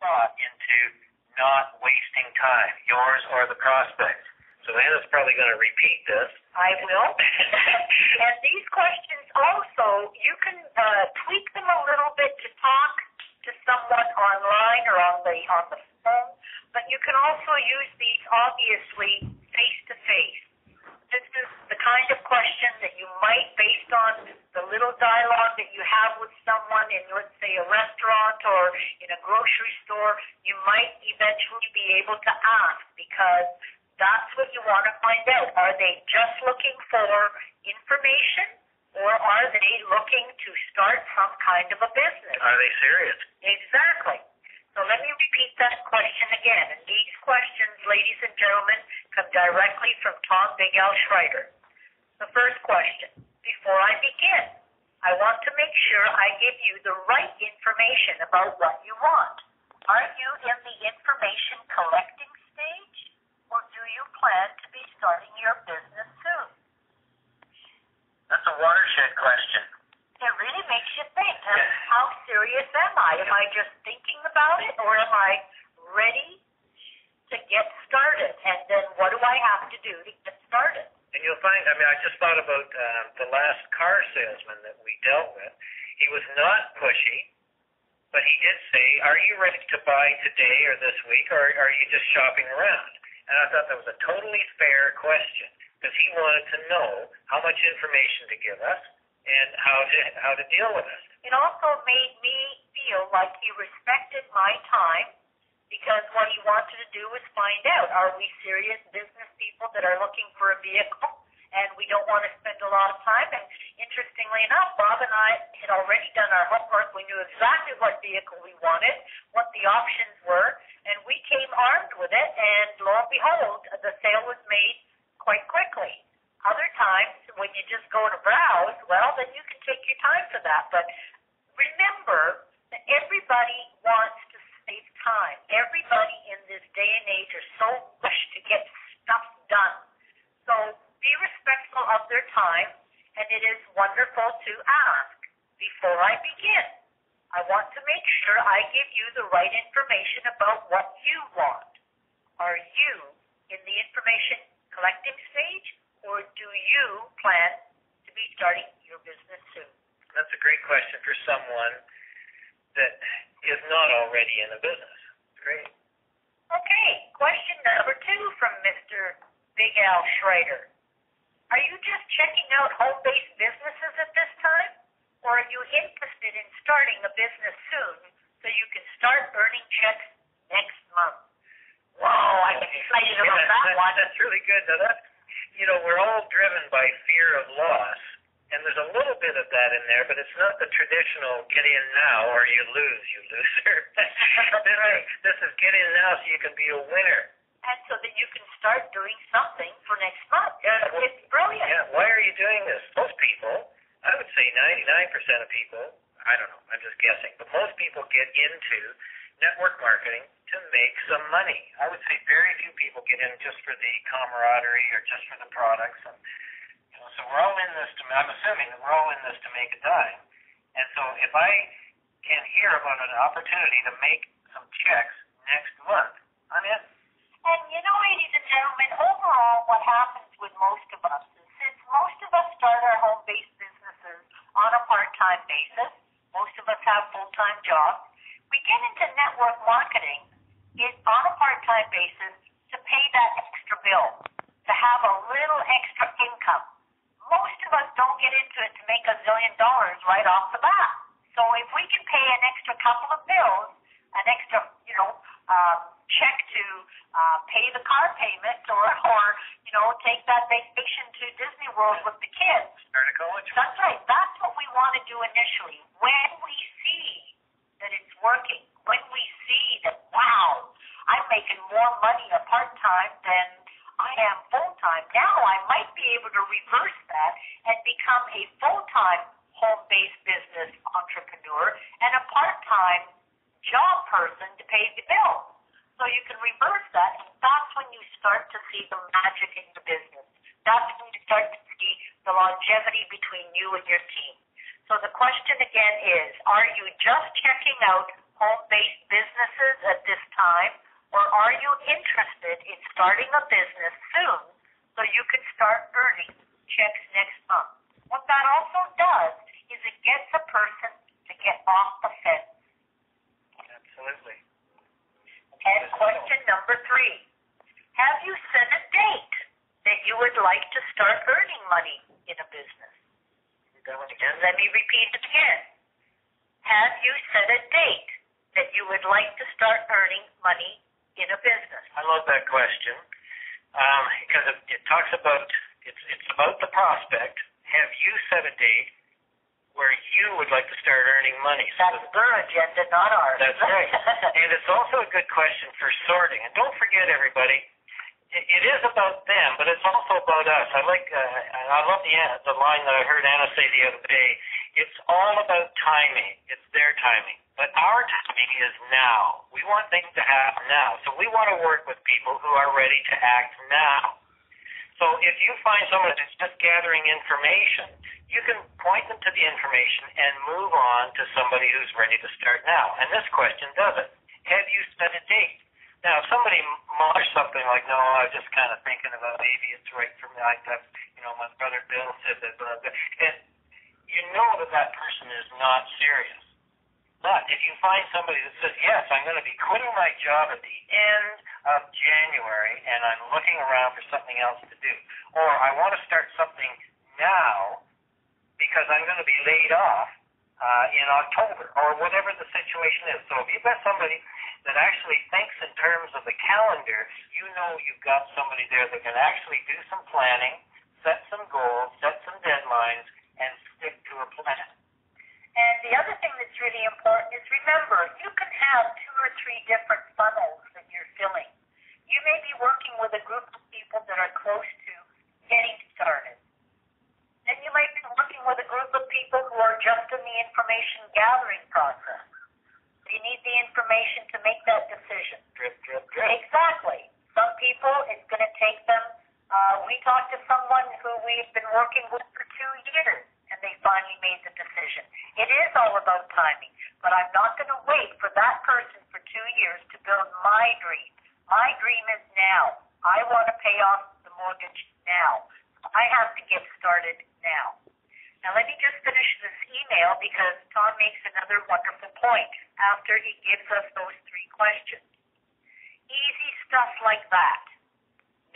thought into not wasting time, yours or the prospect. So Anna's probably going to repeat this. I will. And these questions also, you can tweak them a little bit to talk to someone online or on the phone, but you can also use these obviously face-to-face. This is the kind of question that you might, based on the little dialogue that you have with someone in, let's say, a restaurant or in a grocery store, you might eventually be able to ask, because that's what you want to find out. Are they just looking for information, or are they looking to start some kind of a business? Are they serious? Exactly. So let me repeat that question again. And these questions, ladies and gentlemen, come directly from Tom Big Al Schreiter. The first question: before I begin, I want to make sure I give you the right information about what you want. Are you in the information collecting stage, or do you plan to be starting your business soon? That's a watershed question. It really makes you think, how serious am I? Am I just thinking about it, or am I ready to get started? And then what do I have to do to get started? And you'll find, I just thought about the last car salesman that we dealt with. He was not pushy, but he did say, are you ready to buy today or this week, or are you just shopping around? And I thought that was a totally fair question, because he wanted to know how much information to give us and how to deal with us. It also made me feel like he respected my time, because what he wanted to do was find out, are we serious business people that are looking for a vehicle, and we don't want to spend a lot of time. And interestingly enough, Bob and I had already done our homework. We knew exactly what vehicle we wanted, what the options were, and we came armed with it, and lo and behold, the sale was made quite quickly. Other times, when you just go to browse, well, then you can take your time for that. But remember that everybody wants to save time. Everybody in this day and age are so rushed to get stuff done. So be respectful of their time, and it is wonderful to ask. Before I begin, I want to make sure I give you the right information about what you want. Are you in the information collecting stage, or do you plan to be starting your business soon? That's a great question for someone that is not already in a business. Great. Okay, question number 2 from Mr. Big Al Schreiter. Are you just checking out home-based businesses at this time, or are you interested in starting a business soon so you can start earning checks next month? Whoa, I'm excited about that one. That's really good. Now we're all driven by fear of loss, and there's a little bit of that in there, but it's not the traditional get in now or you lose, you loser. This is get in now so you can be a winner. And so that you can start doing something for next month. Yeah, it's brilliant. Yeah, why are you doing this? Most people, I would say 99% of people, I don't know, I'm just guessing, but most people get into network marketing to make some money. I would say very few people get in just for the camaraderie or just for the products. And, so we're all in this I'm assuming that we're all in this to make a dime. And so if I can hear about an opportunity to make some checks next month, I'm in. And ladies and gentlemen, overall what happens with most of us is, since most of us start our home-based businesses on a part-time basis, most of us have full-time jobs, we get into network marketing on a part-time basis to pay that extra bill, to have a little extra income. Most of us don't get into it to make $1 zillion right off the bat. So if we can pay an extra couple of bills, an extra, check to pay the car payment, or take that vacation to Disney World with the kids. Start a college. That's right. That's what we want to do initially. When we see that it's working, when we see that, wow, I'm making more money a part-time than I am full-time, now I might be able to reverse that and become a full-time home-based business entrepreneur and a part-time job person to pay the bills. So you can reverse that, and that's when you start to see the magic in the business. That's when you start to see the longevity between you and your team. So the question again is, are you just checking out home-based businesses at this time, or are you interested in starting a business soon so you can start earning checks next month? What that also does is it gets a person to get off the fence. Absolutely. And question number 3. Have you set a date that you would like to start earning money in a business? Let me repeat it again. Have you set a date that you would like to start earning money in a business? I love that question because it talks about, it's about the prospect. Have you set a date where you would like to start earning money? That's their agenda, not ours. That's right. And it's also a good question for sorting. And don't forget, everybody, it is about them, but it's also about us. I love the line that I heard Anna say the other day. It's all about timing. It's their timing. But our timing is now. We want things to happen now. So we want to work with people who are ready to act now. So if you find someone that's just gathering information, you can point them to the information and move on to somebody who's ready to start now. And this question does it. Have you set a date? Now, if somebody mutters something like, no, I was just kind of thinking about maybe it's right for me. My brother Bill said that, and you know that person is not serious. But if you find somebody that says, yes, I'm going to be quitting my job at the end of January and I'm looking around for something else to do, or I want to start something now because I'm going to be laid off in October, or whatever the situation is. So if you've got somebody that actually thinks in terms of the calendar, you know you've got somebody there that can actually do some planning, set some goals, set some deadlines, and stick to a plan. And the other thing that's really important is, remember, you can have 2 or 3 different funnels that you're filling. You may be working with a group of people that are close to getting started. And you might be working with a group of people who are just in the information gathering process. You need the information to make that decision. Drip, drip, drip. Exactly. Some people, it's going to take them. We talked to someone who we've been working with for 2 years, and they finally made the decision. It is all about timing, but I'm not going to wait for that person for 2 years to build my dream. My dream is now. I want to pay off the mortgage now. I have to get started now. Now, let me just finish this email because Tom makes another wonderful point after he gives us those 3 questions. Easy stuff like that.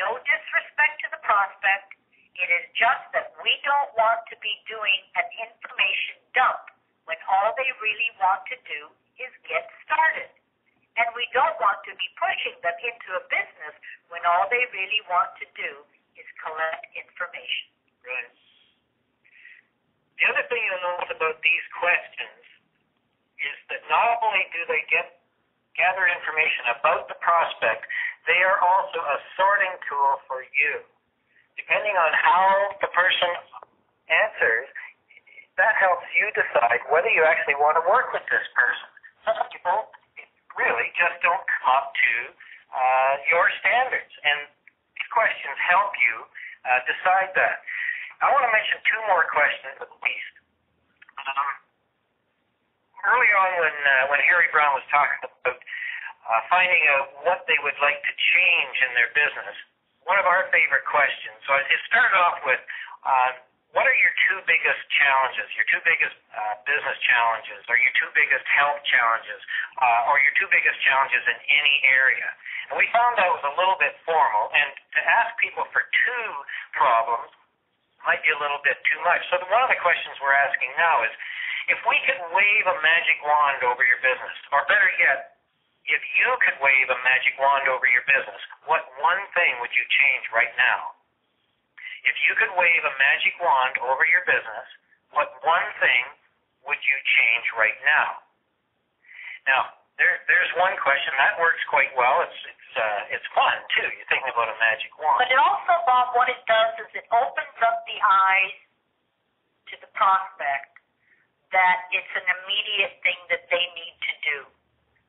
No disrespect to the prospect. It is just that we don't want to be doing an information dump when all they really want to do is get started. And we don't want to be pushing them into a business when all they really want to do is collect information. Right. The other thing you'll notice about these questions is that not only do they gather information about the prospect, they are also a sorting tool for you. Depending on how the person answers, that helps you decide whether you actually want to work with this person. Some people really just don't come up to your standards, and these questions help you decide that. I want to mention 2 more questions at least. Early on when Harry Brown was talking about finding out what they would like to change in their business, one of our favorite questions, so it started off with, what are your 2 biggest challenges, your 2 biggest business challenges, or your 2 biggest health challenges, or your 2 biggest challenges in any area? And we found that was a little bit formal, and to ask people for 2 problems might be a little bit too much. So one of the questions we're asking now is, if we could wave a magic wand over your business, or better yet, if you could wave a magic wand over your business, what one thing would you change right now? If you could wave a magic wand over your business, what one thing would you change right now? Now, there's one question that works quite well. It's fun too. You're thinking about a magic wand. But it also, Bob, what it does is it opens up the eyes to the prospect that it's an immediate thing that they need to do.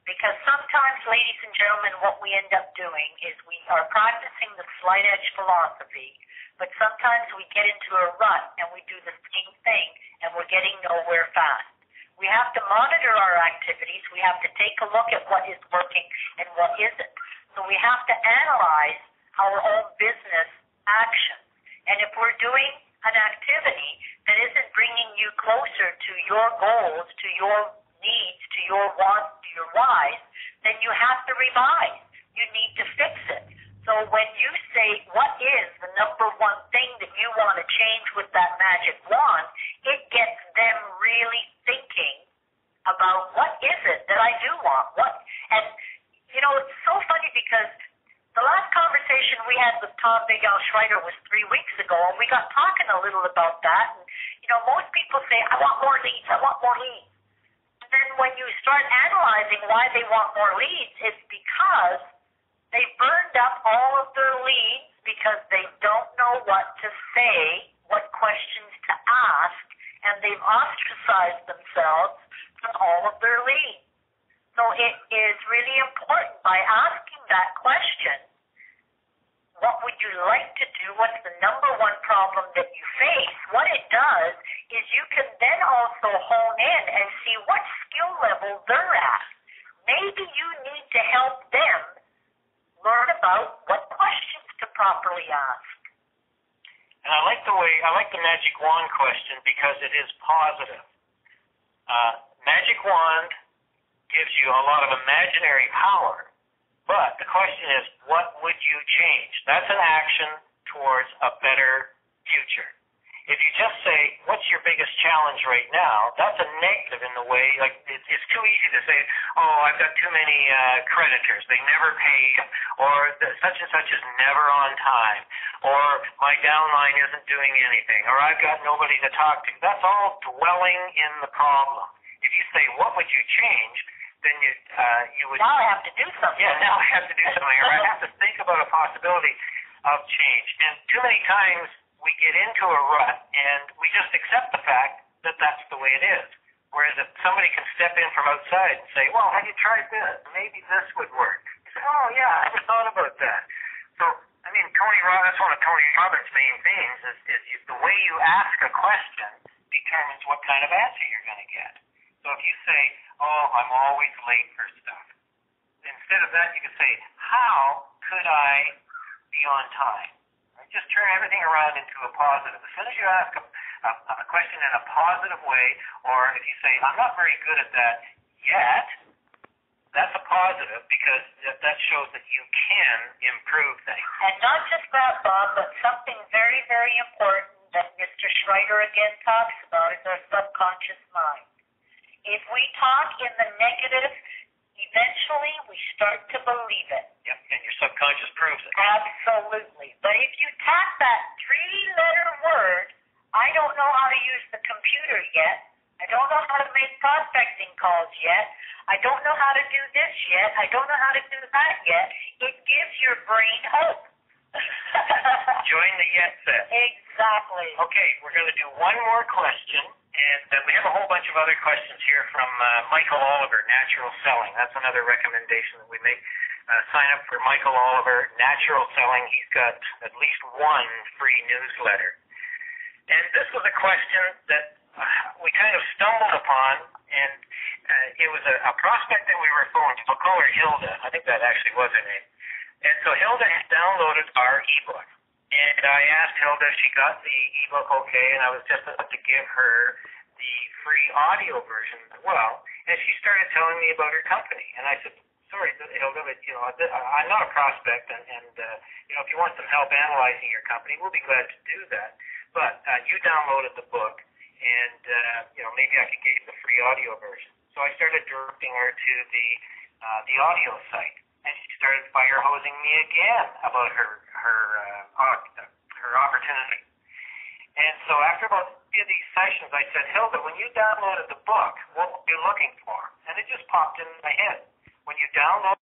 Because sometimes, ladies and gentlemen, what we end up doing is we are practicing the slight edge philosophy, but sometimes we get into a rut and we do the same thing and we're getting nowhere fast. We have to monitor our activities. We have to take a look at what is working and what isn't. So we have to analyze our own business actions. And if we're doing an activity that isn't bringing you closer to your goals, to your needs, to your wants, to your whys, then you have to revise. You need to fix it. So when you say, what is the number one thing that you want to change with that magic wand, it gets them really thinking about what is it that I do want. And it's so funny because the last conversation we had with Tom Big Al Schreiter was 3 weeks ago, and we got talking a little about that. And, most people say, I want more leads, I want more leads. And then when you start analyzing why they want more leads, it's because they burned up all of their leads because they don't know what to say, what questions to ask, and they've ostracized themselves from all of their leads. So it is really important by asking that question, what would you like to do? What's the number one problem that you face? What it does is you can then also hone in and see what skill level they're at. Maybe you need to help them learn about what questions to properly ask. And I like the magic wand question because it is positive. Magic wand gives you a lot of imaginary power, but the question is, what would you change? That's an action towards a better future. If you just say, what's your biggest challenge right now, that's a negative in the way, like it's too easy to say, oh, I've got too many creditors, they never pay, or such and such is never on time, or my downline isn't doing anything, or I've got nobody to talk to. That's all dwelling in the problem. If you say, what would you change, then you would... Now I have to do something. Yeah, now I have to do something, or I have to think about a possibility of change. And too many times we get into a rut and we just accept the fact that that's the way it is. Whereas if somebody can step in from outside and say, well, have you tried this? Maybe this would work. You say, oh, yeah, I haven't thought about that. So, I mean, that's one of Tony Robbins' main themes is the way you ask a question determines what kind of answer you're going to get. So if you say, oh, I'm always late for stuff, instead of that, you can say, how could I be on time? Right? Just turn everything around into a positive. As soon as you ask a question in a positive way, or if you say, I'm not very good at that yet, that's a positive because that shows that you can improve things. And not just that, Bob, but something very, very important that Mr. Schreiter again talks about is our subconscious mind. If we talk in the negative, eventually we start to believe it. Yep, and your subconscious proves it. Absolutely. But if you tap that 3-letter word, I don't know how to use the computer yet. I don't know how to make prospecting calls yet. I don't know how to do this yet. I don't know how to do that yet. It gives your brain hope. Join the yet set. Exactly. Okay, we're going to do one more question. And we have a whole bunch of other questions here from Michael Oliver, Natural Selling. That's another recommendation that we make. Sign up for Michael Oliver, Natural Selling. He's got at least one free newsletter. And this was a question that we kind of stumbled upon, and it was a prospect that we were phoning. We'll call her Hilda. I think that actually was her name. And so Hilda had downloaded our ebook. And I asked Hilda if she got the ebook okay, and I was just about to give her the free audio version as well. And she started telling me about her company. And I said, sorry, Hilda, but I'm not a prospect, and if you want some help analyzing your company, we'll be glad to do that. But you downloaded the book, and maybe I could get you the free audio version. So I started directing her to the audio site. And she started fire hosing me again about her opportunity. And so after about 3 of these sessions, I said, Hilda, when you downloaded the book, what were you looking for? And it just popped in my head. When you download